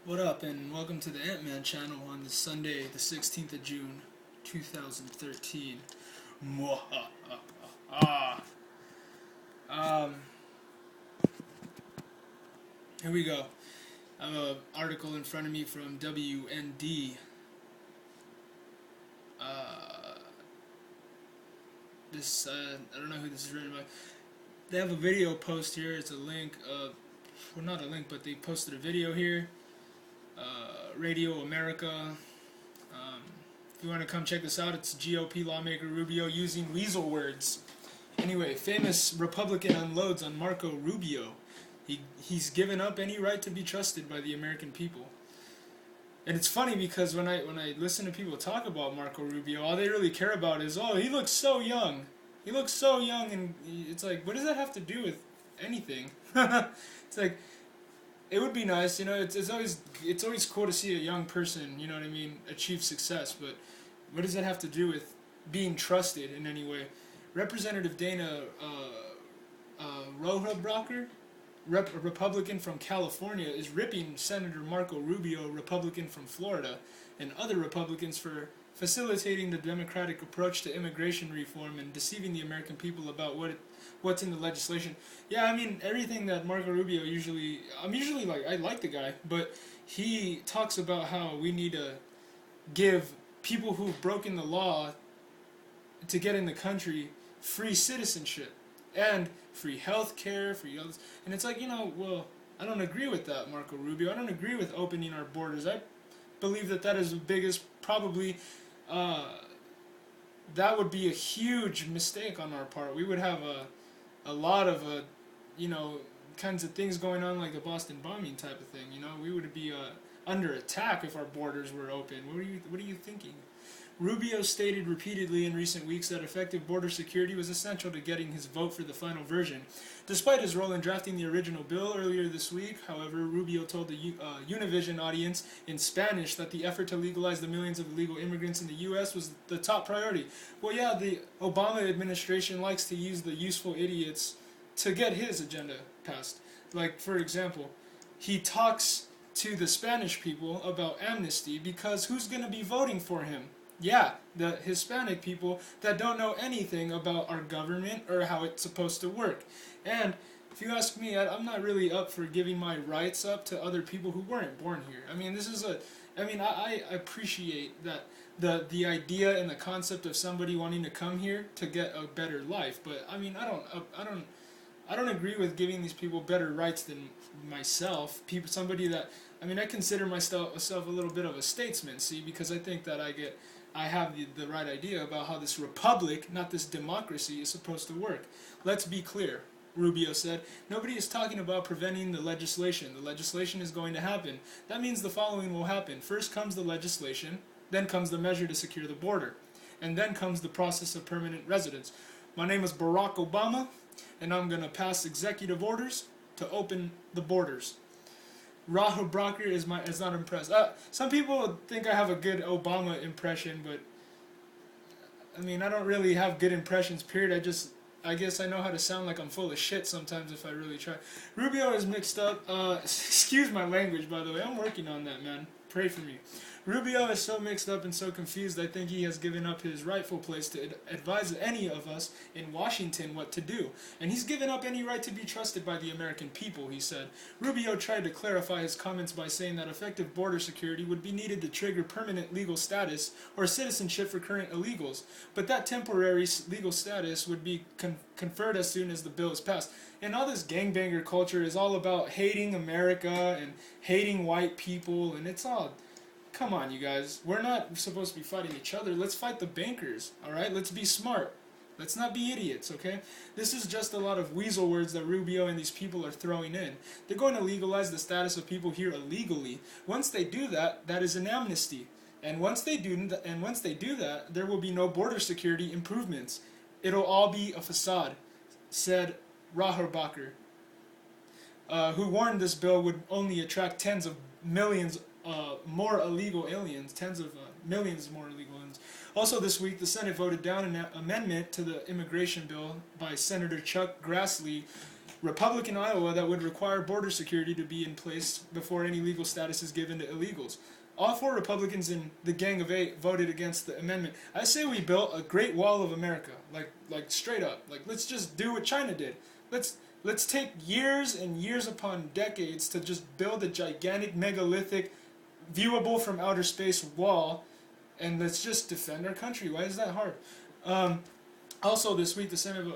What up, and welcome to the Ant-Man channel on this Sunday, the 16th of June, 2013. Mwahaha. Um, Here we go. I have an article in front of me from WND. Uh, I don't know who this is written by. They have a video post here. It's a link. Well, not a link, but they posted a video here. Radio America. If you want to come check this out, it's GOP lawmaker Rubio using weasel words. Anyway, famous Republican unloads on Marco Rubio. He's given up any right to be trusted by the American people. And it's funny because when I listen to people talk about Marco Rubio, all they really care about is, oh, he looks so young. He looks so young, and it's like, what does that have to do with anything? It's like, it would be nice, it's always cool to see a young person, you know what I mean, achieve success, but what does that have to do with being trusted in any way? Representative Dana Rohrabacher, a Republican from California, is ripping Senator Marco Rubio, Republican from Florida, and other Republicans for facilitating the Democratic approach to immigration reform and deceiving the American people about what's in the legislation. Yeah, I mean, everything that Marco Rubio I'm usually like, I like the guy, but he talks about how we need to give people who've broken the law to get in the country free citizenship and free health care, free others. And it's like, well, I don't agree with that, Marco Rubio. I don't agree with opening our borders. I believe that is the biggest, probably, that would be a huge mistake on our part. We would have a lot of, kinds of things going on, like the Boston bombing type of thing. We would be under attack if our borders were open. What are you thinking? Rubio stated repeatedly in recent weeks that effective border security was essential to getting his vote for the final version. Despite his role in drafting the original bill earlier this week, however, Rubio told the Univision audience in Spanish that the effort to legalize the millions of illegal immigrants in the U.S. was the top priority. Well, yeah, the Obama administration likes to use the useful idiots to get his agenda passed. Like, for example, he talks to the Spanish people about amnesty because who's going to be voting for him? Yeah, the Hispanic people that don't know anything about our government or how it's supposed to work. And if you ask me, I'm not really up for giving my rights up to other people who weren't born here. I mean, I appreciate that the idea and the concept of somebody wanting to come here to get a better life, but I mean, I don't agree with giving these people better rights than myself. Somebody that, I mean, I consider myself a little bit of a statesman, see, because I think that I have the right idea about how this republic, not this democracy, is supposed to work. Let's be clear, Rubio said. Nobody is talking about preventing the legislation. The legislation is going to happen. That means the following will happen. First comes the legislation, then comes the measure to secure the border, and then comes the process of permanent residence. My name is Barack Obama, and I'm going to pass executive orders to open the borders. Rahul Brocker is not impressed. Some people think I have a good Obama impression, but I mean, I don't really have good impressions, period. I guess I know how to sound like I'm full of shit sometimes if I really try. Rubio is mixed up. Excuse my language, by the way. I'm working on that, man. Pray for me. Rubio is so mixed up and so confused, I think he has given up his rightful place to advise any of us in Washington what to do. And he's given up any right to be trusted by the American people, he said. Rubio tried to clarify his comments by saying that effective border security would be needed to trigger permanent legal status or citizenship for current illegals, but that temporary legal status would be conferred as soon as the bill is passed. And all this gangbanger culture is all about hating America and hating white people, and it's all... Come on, you guys. We're not supposed to be fighting each other. Let's fight the bankers, alright? Let's be smart. Let's not be idiots, okay? This is just a lot of weasel words that Rubio and these people are throwing in. They're going to legalize the status of people here illegally. Once they do that, that is an amnesty. And once they do that, there will be no border security improvements. It'll all be a facade, said Rohrabacher, who warned this bill would only attract tens of millions more illegal aliens, tens of millions more illegal aliens. Also this week, the Senate voted down an amendment to the immigration bill by Senator Chuck Grassley, Republican Iowa that would require border security to be in place before any legal status is given to illegals. All 4 Republicans in the Gang of 8 voted against the amendment. I say we built a Great Wall of America, like straight up. Like, let's just do what China did. Let's take years and years upon decades to just build a gigantic, megalithic, viewable from outer space wall, and let's just defend our country. Why is that hard? Also, this week, the Senate,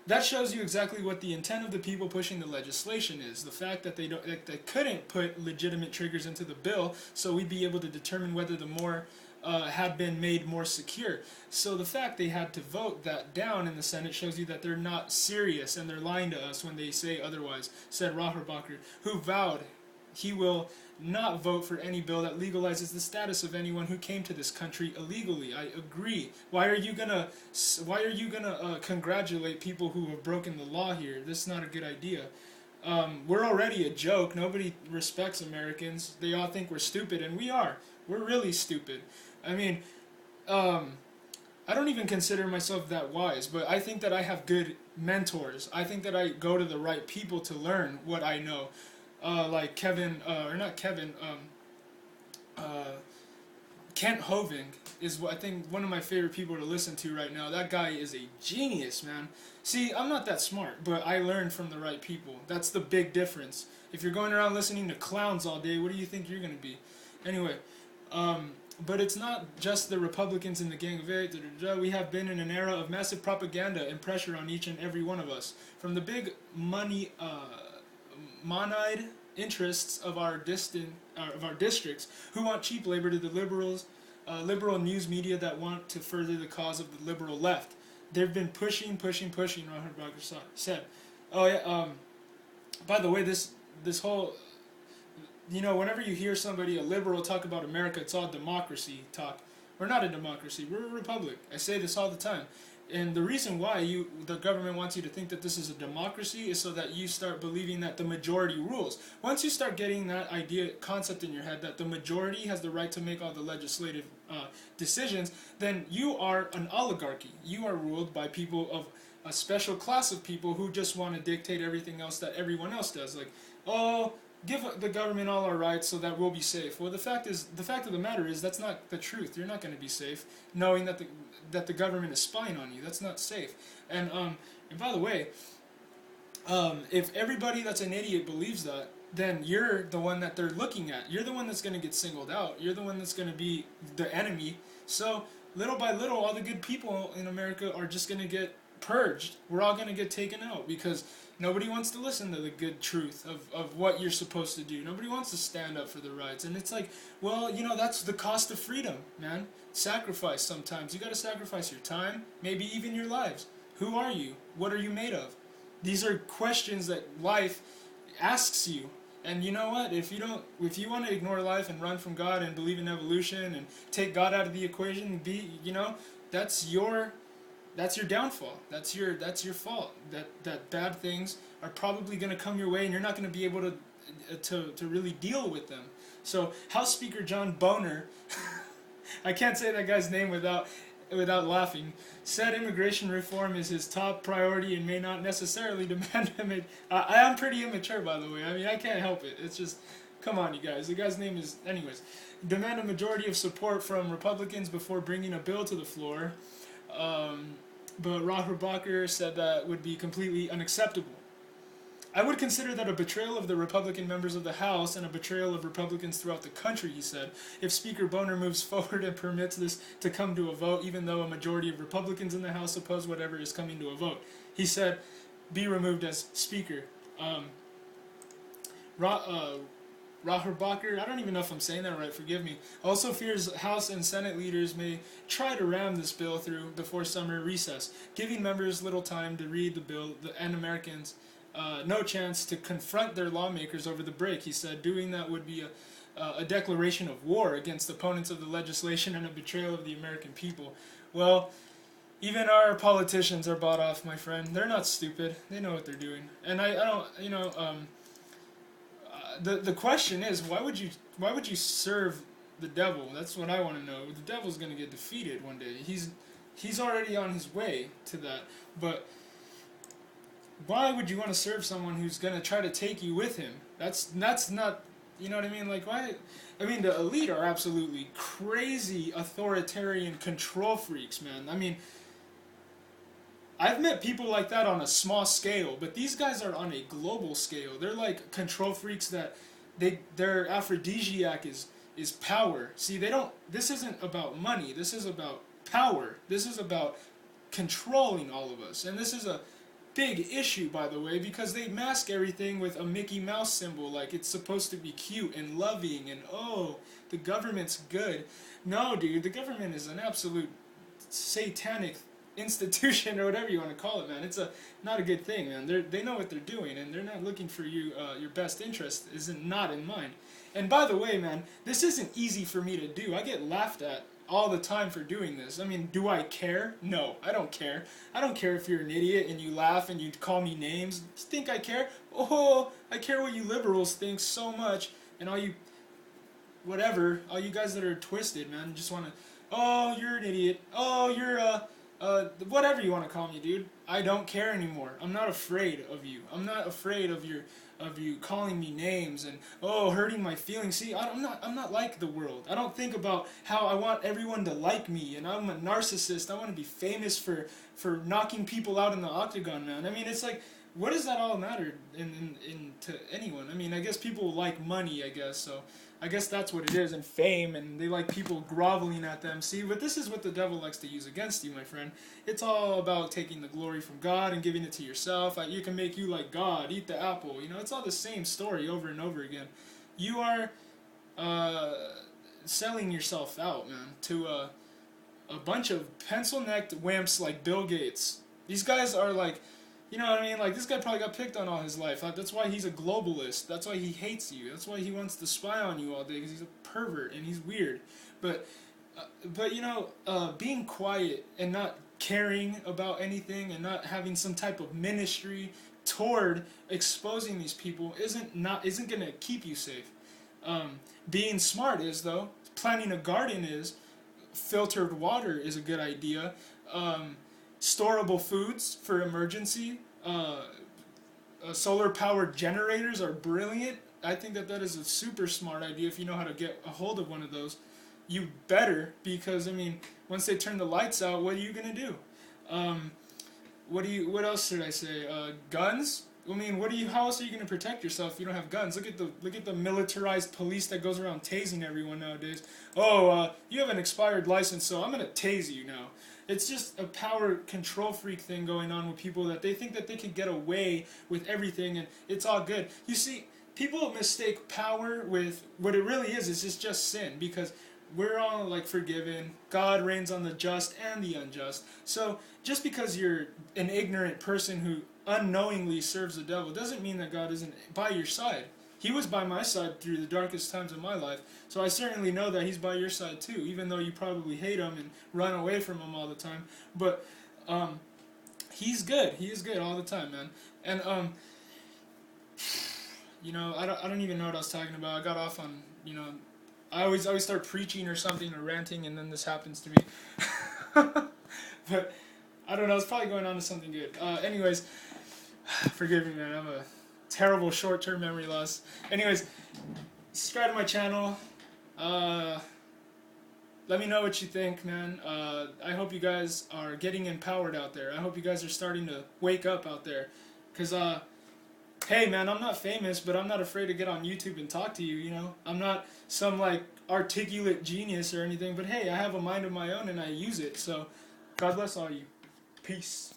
that shows you exactly what the intent of the people pushing the legislation is. The fact that they couldn't put legitimate triggers into the bill, so we'd be able to determine whether the more had been made more secure. So the fact they had to vote that down in the Senate shows you that they're not serious and they're lying to us when they say otherwise, said Rohrabacher, who vowed he will not vote for any bill that legalizes the status of anyone who came to this country illegally. I agree. Why are you gonna congratulate people who have broken the law here? This is not a good idea. We're already a joke. Nobody respects Americans. They all think we're stupid, and we are. We're really stupid. I mean, I don't even consider myself that wise, but I think that I have good mentors. I think that I go to the right people to learn what I know. Like Kent Hoving is I think one of my favorite people to listen to right now. That guy is a genius, man. See, I'm not that smart, but I learned from the right people. That's the big difference. If you're going around listening to clowns all day, what do you think you're going to be? Anyway, but it's not just the Republicans in the Gang of 8. We have been in an era of massive propaganda and pressure on each and every one of us. From the big money moneyed interests of our districts who want cheap labor to the liberal news media that want to further the cause of the liberal left. They've been pushing, Rohrabacher said. Oh yeah, by the way, this whole, whenever you hear somebody, a liberal, talk about America, it's all democracy talk. We're not a democracy, we're a republic. I say this all the time. And the reason why the government wants you to think that this is a democracy is so that you start believing that the majority rules. Once you start getting that concept in your head that the majority has the right to make all the legislative decisions, then you are an oligarchy. You are ruled by people of a special class of people who just want to dictate everything else that everyone else does. Like, oh, give the government all our rights so that we'll be safe. Well, the fact of the matter is that's not the truth. You're not going to be safe knowing that the government is spying on you. That's not safe. And by the way, if everybody that's an idiot believes that, then you're the one that they're looking at. You're the one that's going to get singled out. You're the one that's going to be the enemy. So little by little, all the good people in America are just going to get purged. We're all going to get taken out because nobody wants to listen to the good truth of what you're supposed to do. Nobody wants to stand up for the rights. And it's like, well, that's the cost of freedom, man. Sacrifice sometimes. You got to sacrifice your time, maybe even your lives. Who are you? What are you made of? These are questions that life asks you. And you know what? If you want to ignore life and run from God and believe in evolution and take God out of the equation, that's your downfall. That's your fault. That bad things are probably going to come your way, and you're not going to be able to really deal with them. So House Speaker John Boehner, I can't say that guy's name without laughing, said immigration reform is his top priority and may not necessarily demand him. I am pretty immature, by the way. I mean, I can't help it. It's just, come on, you guys. The guy's name is, anyways. Demand a majority of support from Republicans before bringing a bill to the floor. But Rohrabacher said that would be completely unacceptable. I would consider that a betrayal of the Republican members of the House and a betrayal of Republicans throughout the country, he said, if Speaker Boehner moves forward and permits this to come to a vote, even though a majority of Republicans in the House oppose whatever is coming to a vote. He said, be removed as Speaker. Rohrabacher, I don't even know if I'm saying that right, forgive me, also fears House and Senate leaders may try to ram this bill through before summer recess, giving members little time to read the bill and Americans no chance to confront their lawmakers over the break. He said doing that would be a declaration of war against opponents of the legislation and a betrayal of the American people. Well, even our politicians are bought off, my friend. They're not stupid. They know what they're doing. And I don't, the question is, why would you serve the devil? That's what I want to know. The devil's going to get defeated one day. He's already on his way to that. But why would you want to serve someone who's gonna try to take you with him? That's not, you know what I mean? Like why? I mean, the elite are absolutely crazy authoritarian control freaks, man. I mean, I've met people like that on a small scale, but these guys are on a global scale. They're like control freaks that their aphrodisiac is power. See, they don't. This isn't about money. This is about power. This is about controlling all of us, and this is a big issue, by the way, because they mask everything with a Mickey Mouse symbol, like it's supposed to be cute and loving, and oh, the government's good. No, dude, the government is an absolute satanic institution or whatever you want to call it, man. It's not a good thing, man. They know what they're doing, and they're not looking for you. Your best interest isn't not in mind. And by the way, man, this isn't easy for me to do. I get laughed at all the time for doing this. I mean, do I care? No, I don't care. I don't care if you're an idiot and you laugh and you call me names. You think I care? Oh, I care what you liberals think so much, and all you whatever, all you guys that are twisted, man, just want to, oh, you're an idiot. Oh, you're whatever you want to call me, dude. I don't care anymore. I'm not afraid of you. I'm not afraid of you calling me names and hurting my feelings. See, I'm not like the world. I don't think about how I want everyone to like me, and I'm a narcissist. I want to be famous for knocking people out in the octagon, man. I mean, it's like, what does that all matter in to anyone? I mean, I guess people like money, I guess, so I guess that's what it is, and fame, and they like people groveling at them. See, but this is what the devil likes to use against you, my friend. It's all about taking the glory from God and giving it to yourself. You can make you like God, eat the apple. You know, it's all the same story over and over again. You are selling yourself out, man, to a bunch of pencil-necked wimps like Bill Gates. These guys are like, you know what I mean? Like, this guy probably got picked on all his life. That's why he's a globalist. That's why he hates you. That's why he wants to spy on you all day, because he's a pervert and he's weird. But you know, being quiet and not caring about anything and not having some type of ministry toward exposing these people isn't gonna keep you safe. Being smart is, though. Planting a garden is. Filtered water is a good idea. Storable foods for emergency. Solar powered generators are brilliant. I think that is a super smart idea if you know how to get a hold of one of those. You better, because I mean, once they turn the lights out, what are you gonna do? What else should I say? Guns? I mean, how else are you gonna protect yourself if you don't have guns? Look at the militarized police that goes around tasing everyone nowadays. Oh, you have an expired license, so I'm gonna tase you now. It's just a power control freak thing going on with people, that they think that they can get away with everything and it's all good. You see, people mistake power with what it really is. It's just sin, because we're all like forgiven. God reigns on the just and the unjust. So just because you're an ignorant person who unknowingly serves the devil doesn't mean that God isn't by your side. He was by my side through the darkest times of my life, so I certainly know that he's by your side too, even though you probably hate him and run away from him all the time. But he's good. He is good all the time, man. And you know, I don't even know what I was talking about. I got off on, you know, I always start preaching or something or ranting, and then this happens to me. But I don't know. It's probably going on to something good. Anyways, forgive me, man. I'm a terrible short-term memory loss. Anyways, subscribe to my channel. Let me know what you think, man. I hope you guys are getting empowered out there. I hope you guys are starting to wake up out there. Because, hey, man, I'm not famous, but I'm not afraid to get on YouTube and talk to you, you know? I'm not some, like, articulate genius or anything, but hey, I have a mind of my own and I use it. So, God bless all you. Peace.